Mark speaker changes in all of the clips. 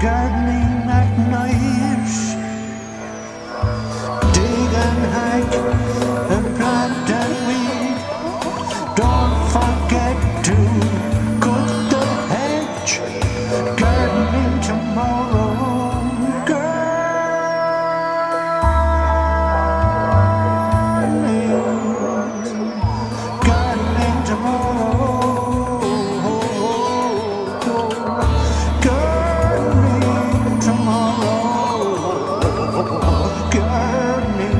Speaker 1: gardening at night. Dig and hack and plant and weed. Don't forget to cut the hedge. Gardening tomorrow. Gardening tomorrow. Gardening tomorrow. Gardening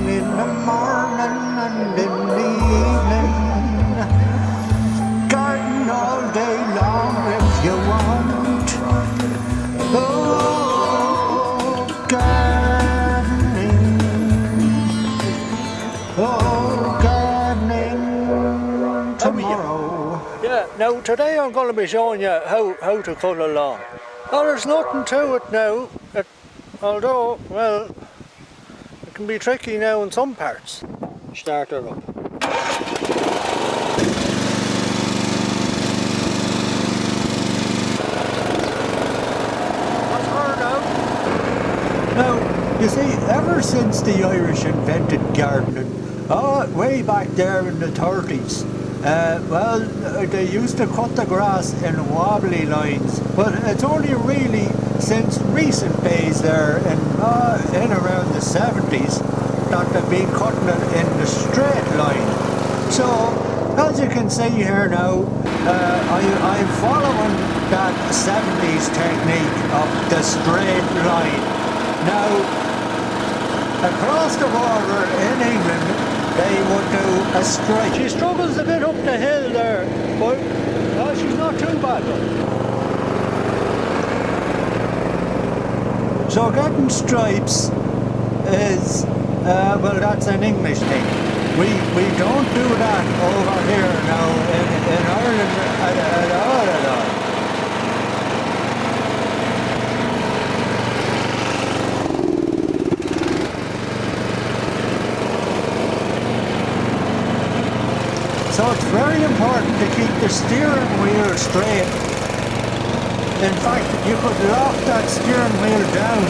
Speaker 1: in the morning and in the evening. Garden all day long if you want. Oh, gardening. Oh, gardening tomorrow.
Speaker 2: Yeah, now today I'm going to be showing you how to cut a lawn. Now there's nothing to it now, although, well, it can be tricky now in some parts. Start her up. That's her now.
Speaker 1: Now, you see, ever since the Irish invented gardening, way back there in the 30s, well, they used to cut the grass in wobbly lines, but it's only really since recent days there, in around the 70s, that they've been cutting it in the straight line. So, as you can see here now, I'm following that 70s technique of the straight line. Now, across the border in England, they would do a straight.
Speaker 2: She struggles a bit up the hill there, but she's not too bad though.
Speaker 1: So getting stripes is, well, that's an English thing. We don't do that over here now in Ireland at all. So it's very important to keep the steering wheel straight. In fact, you could lock that steering wheel down.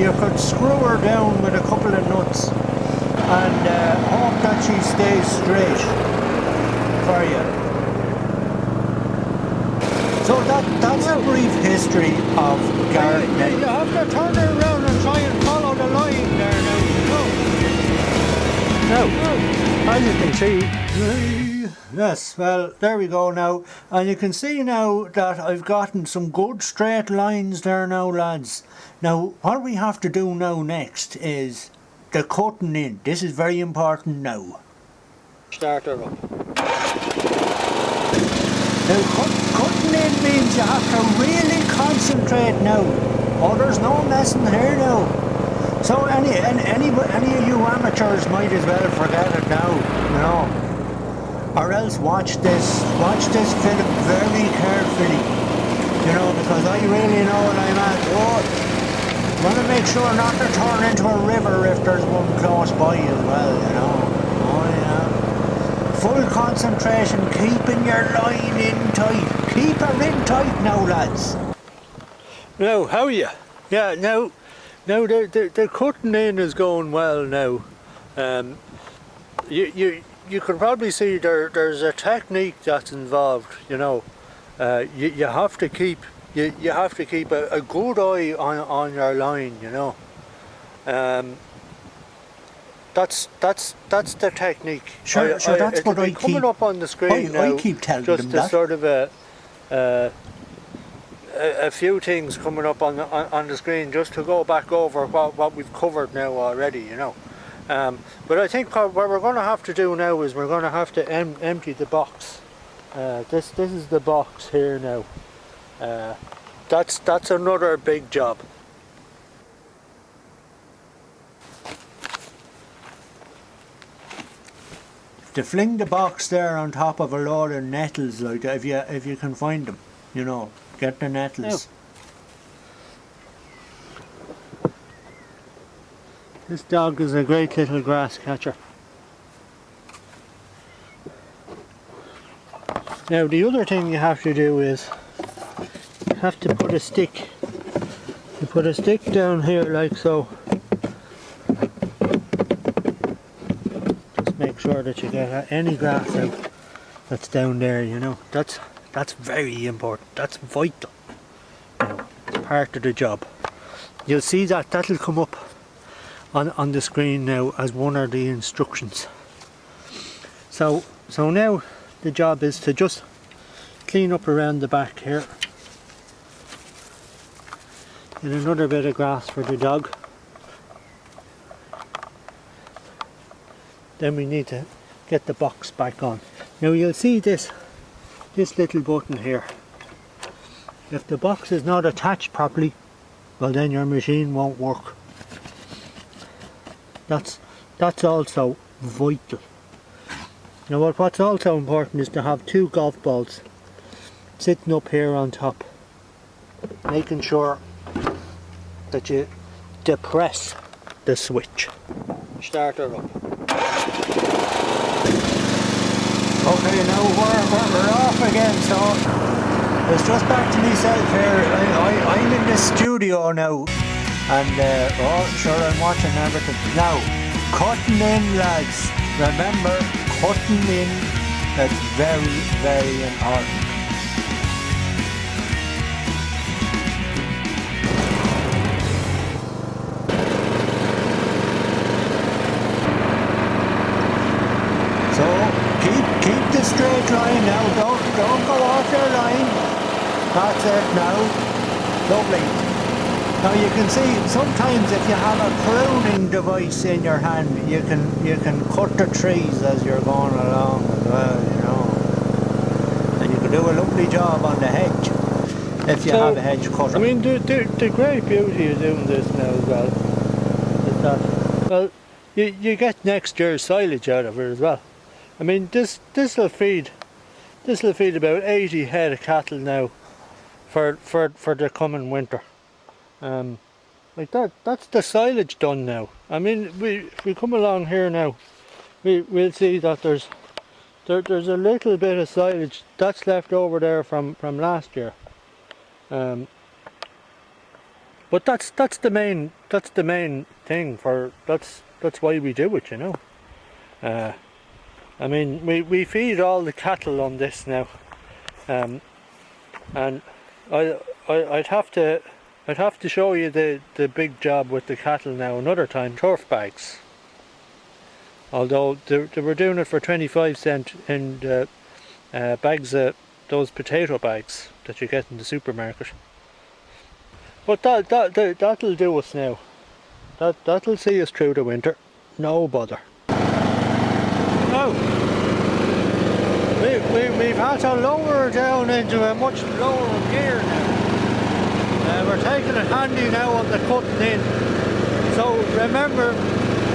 Speaker 1: You could screw her down with a couple of nuts and hope that she stays straight for you. So that's a brief history of gardening.
Speaker 2: You have to turn her around and try and follow the line there now. No, as you can see.
Speaker 1: Yes, well, there we go now. And you can see now that I've gotten some good straight lines there now, lads. Now, what we have to do now next is the cutting in. This is very important now.
Speaker 2: Start her up.
Speaker 1: Now, cutting in means you have to really concentrate now. Oh, there's no messing here now. So any of you amateurs might as well forget it now, you know. Or else watch this film very carefully, you know, because I really know what I'm at. Oh, want to make sure not to turn into a river if there's one close by as well, you know. Oh yeah. Full concentration, keeping your line in tight. Keep her in tight now, lads.
Speaker 2: Now, how are you? Yeah, now the cutting in is going well now. You can probably see there's a technique that's involved, you know. You have to keep a good eye on your line, you know. That's the technique.
Speaker 1: Sure, that's what I keep
Speaker 2: coming up on the screen now.
Speaker 1: I keep telling
Speaker 2: just
Speaker 1: them
Speaker 2: that.
Speaker 1: Just
Speaker 2: sort of a few things coming up on the screen, just to go back over what we've covered now already, you know. But I think what we're going to have to do now is we're going to have to empty the box. This is the box here now. That's another big job.
Speaker 1: to fling the box there on top of a load of nettles, like if you can find them, you know, get the nettles.
Speaker 2: Oh. This dog is a great little grass catcher. Now the other thing you have to do is you have to put a stick You put a stick down here like so. Just make sure that you get any grass out that's down there, you know. That's very important. That's vital. You know, it's part of the job. You'll see that that'll come up on the screen now as one of the instructions. So now the job is to just clean up around the back here. And another bit of grass for the dog. Then we need to get the box back on. Now you'll see this little button here. If the box is not attached properly, well then your machine won't work. That's also vital. Now what's also important is to have 2 golf balls sitting up here on top, making sure that you depress the switch. Start her up.
Speaker 1: Okay, now we're off again, so it's just back to myself here. I'm in the studio now, and oh sure, I'm watching everything. Now, cutting in, lads. Remember, cutting in, that's very, very important. So keep the straight line now. Don't go off your line. That's it now. Lovely. Now you can see sometimes if you have a pruning device in your hand, you can cut the trees as you're going along as well, you know. And you can do a lovely job on the hedge if you have a hedge cutter.
Speaker 2: I mean, the great beauty of doing this now as well is that, well, you get next year's silage out of it as well. I mean, this'll feed about 80 head of cattle now for the coming winter. Like that's the silage done now. I mean, if we come along here now, we'll see that there's a little bit of silage that's left over there from last year. But that's the main thing for that's why we do it, you know. I mean, we feed all the cattle on this now, and I'd have to show you the big job with the cattle now another time. Turf bags, although they were doing it for 25 cents in bags of those potato bags that you get in the supermarket. But that'll do us now. That'll see us through the winter, no bother. Now, we've had to lower down into a much lower gear now. We're taking it handy now on the cutting in. So remember,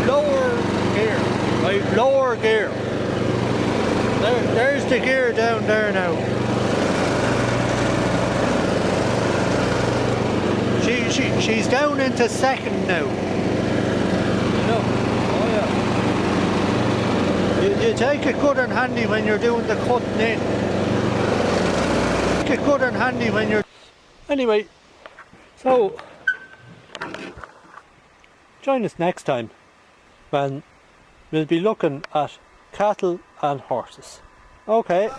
Speaker 2: lower gear, right? Lower gear. There's the gear down there now. She's down into second now. You know? Oh yeah. You take it good and handy when you're doing the cutting in. Take it good and handy when you're... Anyway, so join us next time when we'll be looking at cattle and horses. Okay.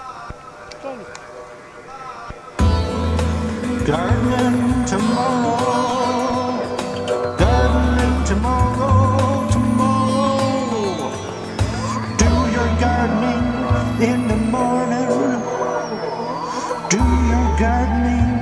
Speaker 2: Join us.
Speaker 1: Gardening tomorrow, gardening tomorrow, tomorrow. Do your gardening in the morning, do your gardening